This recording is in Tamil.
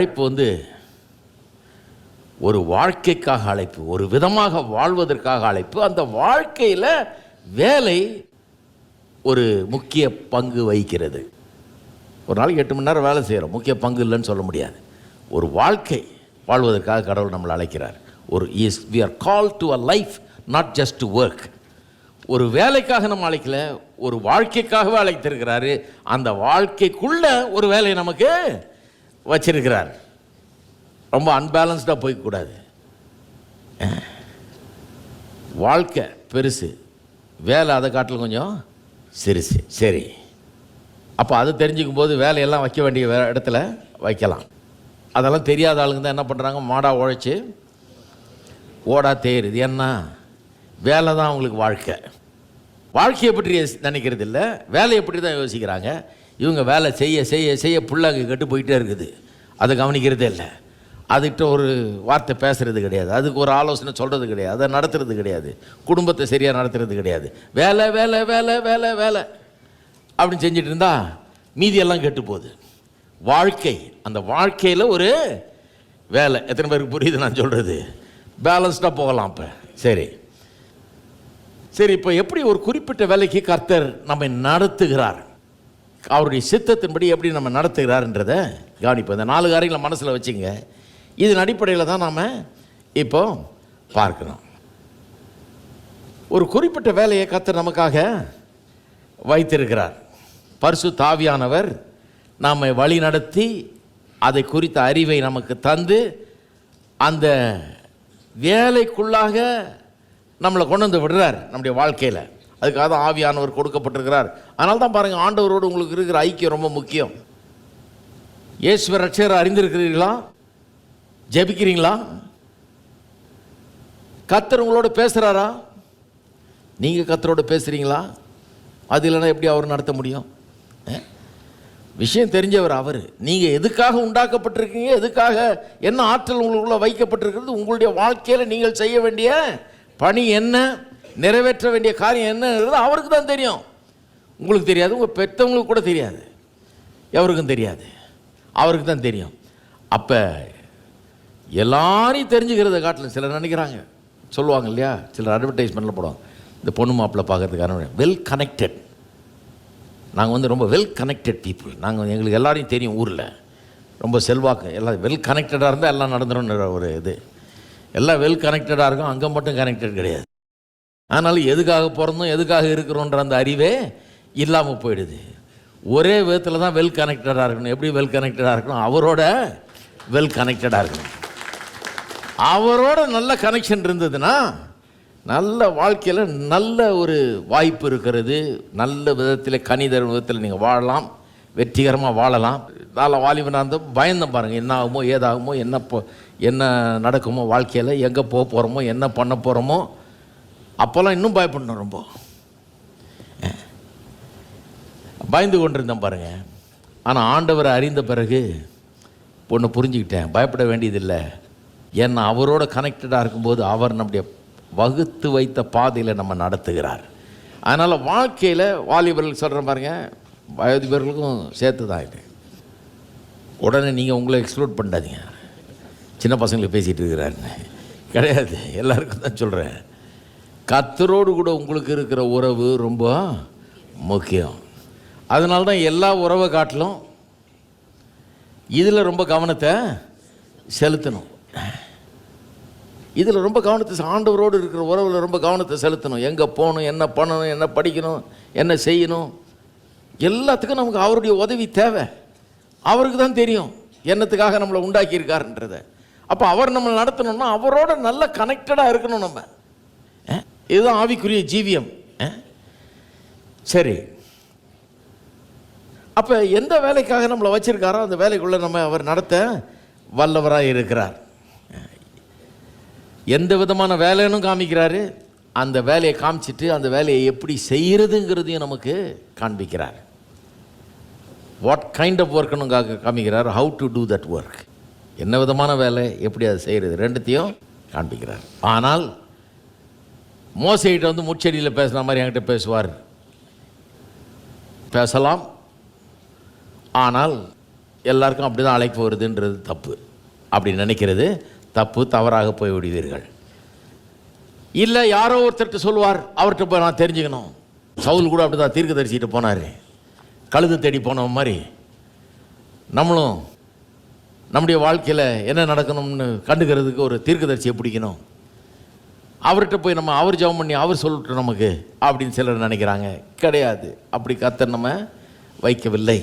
அழைப்பு ஒரு வாழ்க்கைக்காக அழைப்பு, ஒரு விதமாக வாழ்வதற்காக அழைப்பு. அந்த வாழ்க்கையில் வேலை ஒரு முக்கிய பங்கு வகிக்கிறது. ஒரு நாளைக்கு 8 மணி நேரம் வேலை செய்கிறோம், முக்கிய பங்கு இல்லைன்னு சொல்ல முடியாது. ஒரு வாழ்க்கை வாழ்வதற்காக கடவுள் நம்மளை அழைக்கிறார். we are called to a life, not just to work. ஒரு வேலைக்காக நம்ம அழைக்கல, ஒரு வாழ்க்கைக்காகவே அழைத்திருக்கிறாரு. அந்த வாழ்க்கைக்குள்ள ஒரு வேலையை நமக்கு வச்சிருக்கிறார். ரொம்ப அன்பேலன்ஸ்டாக போய்க்கூடாது. வாழ்க்கை பெருசு, வேலை அதை காட்டிலும் கொஞ்சம் சிறுசு. சரி, அப்போ அது தெரிஞ்சுக்கும் போது வேலையெல்லாம் வைக்க வேண்டிய இடத்துல வைக்கலாம். அதெல்லாம் தெரியாத ஆளுங்க தான் என்ன பண்ணுறாங்க, மாடா உழைச்சி ஓடா தேருது. என்ன வேலை தான் அவங்களுக்கு வாழ்க்கை. வாழ்க்கையை பற்றி நினைக்கிறது இல்லை, வேலையை பற்றி தான் யோசிக்கிறாங்க. இவங்க வேலை செய்ய செய்ய செய்ய புள்ளாங்க கெட்டு போயிட்டே இருக்குது. அதை கவனிக்கிறதே இல்லை, அதுக்கிட்ட ஒரு வார்த்தை பேசுகிறது கிடையாது, அதுக்கு ஒரு ஆலோசனை சொல்கிறது கிடையாது, அதை நடத்துறது கிடையாது, குடும்பத்தை சரியாக நடத்துறது கிடையாது. வேலை வேலை வேலை வேலை வேலை அப்படின்னு செஞ்சுட்டு இருந்தா மீதியெல்லாம் கெட்டு போகுது. வாழ்க்கை, அந்த வாழ்க்கையில் ஒரு வேலை. எத்தனை பேருக்கு புரியுது நான் சொல்கிறது? பேலன்ஸ்டாக போகலாம். இப்போ சரி சரி, இப்போ எப்படி ஒரு குறிப்பிட்ட வேலைக்கு கர்த்தர் நம்மை நடத்துகிறார், அவருடைய சித்தத்தின்படி எப்படி நம்ம நடத்துகிறார்ன்றதை கவனிப்போம். இந்த 4 காரியங்களை மனசில் வச்சுங்க. இதன் அடிப்படையில் தான் நாம் இப்போ பார்க்கணும். ஒரு குறிப்பிட்ட வேலையை கர்த்தர் நமக்காக வைத்திருக்கிறார். பரிசுத்த ஆவியானவர் நம்மை வழி நடத்தி அதை குறித்த அறிவை நமக்கு தந்து அந்த வேலைக்குள்ளாக நம்மளை கொண்டு வந்து விடுறார் நம்முடைய வாழ்க்கையில். அதுக்காக தான் ஆவியானவர் கொடுக்கப்பட்டிருக்கிறார். அதனால தான் பாருங்கள், ஆண்டவரோடு உங்களுக்கு இருக்கிற ஐக்கியம் ரொம்ப முக்கியம். இயேசுவை ரட்சகரை அறிந்திருக்கிறீர்களா? ஜெபிக்கிறீங்களா? கர்த்தர் உங்களோட பேசுகிறாரா? நீங்கள் கர்த்தரோடு பேசுகிறீங்களா? அது இல்லைன்னா எப்படி அவர் நடத்த முடியும்? விஷயம் தெரிஞ்சவர் அவர். நீங்கள் எதுக்காக உண்டாக்கப்பட்டிருக்கீங்க, எதுக்காக, என்ன ஆற்றல் உங்களுக்குள்ள வைக்கப்பட்டிருக்கிறது, உங்களுடைய வாழ்க்கையில் நீங்கள் செய்ய வேண்டிய பணி என்ன, நிறைவேற்ற வேண்டிய காரியம் என்னங்கிறது அவருக்கு தான் தெரியும். உங்களுக்கு தெரியாது, உங்கள் பெற்றவங்களுக்கு கூட தெரியாது, எவருக்கும் தெரியாது, அவருக்கு தான் தெரியும். அப்போ எல்லாரையும் தெரிஞ்சுக்கிறத காட்டிலும் சிலர் நினைக்கிறாங்க, சொல்லுவாங்க இல்லையா, சிலர் அட்வர்டைஸ்மெண்ட்டில் போடுவாங்க, இந்த பொண்ணு மாப்பிள்ளை பார்க்கறதுக்கான வெல் கனெக்டட். நாங்கள் ரொம்ப வெல் கனெக்டட் பீப்புள், நாங்கள் எங்களுக்கு எல்லாரையும் தெரியும், ஊரில் ரொம்ப செல்வாக்கு, எல்லாம் வெல் கனெக்டடாக இருந்தால் எல்லாம் நடந்துடும்ன்ற ஒரு இது. எல்லாம் வெல் கனெக்டடாக இருக்கும், அங்கே மட்டும் கனெக்டட் கிடையாது. அதனால் எதுக்காக பிறந்தோம், எதுக்காக இருக்கிறோன்ற அந்த அறிவே இல்லாமல் போயிடுது. ஒரே விதத்தில் தான் வெல் கனெக்டடாக இருக்கணும். எப்படி வெல் கனெக்டடாக இருக்கணும்? அவரோட வெல் கனெக்டடாக இருக்கணும். அவரோட நல்ல கனெக்ஷன் இருந்ததுன்னா நல்ல வாழ்க்கையில் நல்ல ஒரு வாய்ப்பு இருக்கிறது. நல்ல விதத்தில், கனிதர் விதத்தில் நீங்கள் வாழலாம், வெற்றிகரமாக வாழலாம். நல்ல வாலிபனாக இருந்தால் பயந்தம் பாருங்கள், என்ன ஆகுமோ ஏதாகுமோ, என்ன நடக்குமோ வாழ்க்கையில், எங்கே போக போகிறோமோ, என்ன பண்ண போகிறோமோ, அப்போல்லாம் இன்னும் பயப்படணும். ரொம்ப பயந்து கொண்டிருந்தேன் பாருங்கள். ஆனால் ஆண்டவரை அறிந்த பிறகு ஒன்று புரிஞ்சுக்கிட்டேன், பயப்பட வேண்டியதில்லை. ஏன்னா அவரோட கனெக்டடாக இருக்கும்போது அவர் நம்முடைய வகுத்து வைத்த பாதையில் நம்ம நடத்துகிறார். அதனால் வாழ்க்கையில் வாலிபர்கள் சொல்கிற பாருங்க, வயோதிபர்களுக்கும் சேர்த்து தான் இது. உடனே நீங்கள் உங்களை எக்ஸ்ப்ளோர் பண்ணாதீங்க, சின்ன பசங்களுக்கு பேசிகிட்டு இருக்கிறாருன்னு கிடையாது, எல்லாருக்கும் தான் சொல்கிறேன். கர்த்தரோடு கூட உங்களுக்கு இருக்கிற உறவு ரொம்ப முக்கியம். அதனால தான் எல்லா உறவை காட்டிலும் இதில் ரொம்ப கவனத்தை செலுத்தணும். இதில் ரொம்ப கவனத்தை, ஆண்டவரோடு இருக்கிற உறவில் ரொம்ப கவனத்தை செலுத்தணும். எங்கே போகணும், என்ன பண்ணணும், என்ன படிக்கணும், என்ன செய்யணும், எல்லாத்துக்கும் நமக்கு அவருடைய உதவி தேவை. அவருக்கு தான் தெரியும் என்னத்துக்காக நம்மளை உண்டாக்கியிருக்காருன்றதை. அப்போ அவர் நம்மளை நடத்தணும்னா அவரோட நல்ல கனெக்டடாக இருக்கணும் நம்ம. இதுதான் ஆவிக்குரிய ஜீவியம். சரி, அப்போ எந்த வேலைக்காக நம்மளை வச்சிருக்காரோ அந்த வேலைக்குள்ளே நம்ம அவர் நடத்த வல்லவராக இருக்கிறார். எந்த விதமான வேலைன்னு காமிக்கிறாரு, அந்த வேலையை காமிச்சிட்டு அந்த வேலையை எப்படி செய்கிறதுங்கிறதையும் நமக்கு காண்பிக்கிறார். வாட் கைண்ட் ஆஃப் ஒர்க்குன்னு காமிக்கிறார், how to do that work, என்ன விதமான வேலை, எப்படி அதை செய்கிறது, ரெண்டுத்தையும் காண்பிக்கிறார். ஆனால் மோசைகிட்ட முச்செடியில் பேசுகிற மாதிரி என்கிட்ட பேசுவார், பேசலாம். ஆனால் எல்லாருக்கும் அப்படி தான் அழைப்பு வருதுன்றது தப்பு. அப்படி நினைக்கிறது தப்பு, தவறாக போய் விடுவீர்கள். இல்லை யாரோ ஒருத்தர்கிட்ட சொல்லுவார், அவர்கிட்ட போய் நான் தெரிஞ்சுக்கணும். சவுல் கூட அப்படி தான் தீர்க்கதரிசிகிட்ட போனார். கழுது தேடி போனவன் மாதிரி நம்மளும் நம்முடைய வாழ்க்கையில் என்ன நடக்கணும்னு கண்டுக்கிறதுக்கு ஒரு தீர்க்கதரிசியை பிடிக்கணும். அவர்கிட்ட போய் நம்ம அவர் ஜெபம் பண்ணி அவர் சொல்லட்டும் நமக்கு அப்படின்னு சிலர் நினைக்கிறாங்க. கிடையாது, அப்படி கர்த்தர் நம்ம வைக்கவில்லை.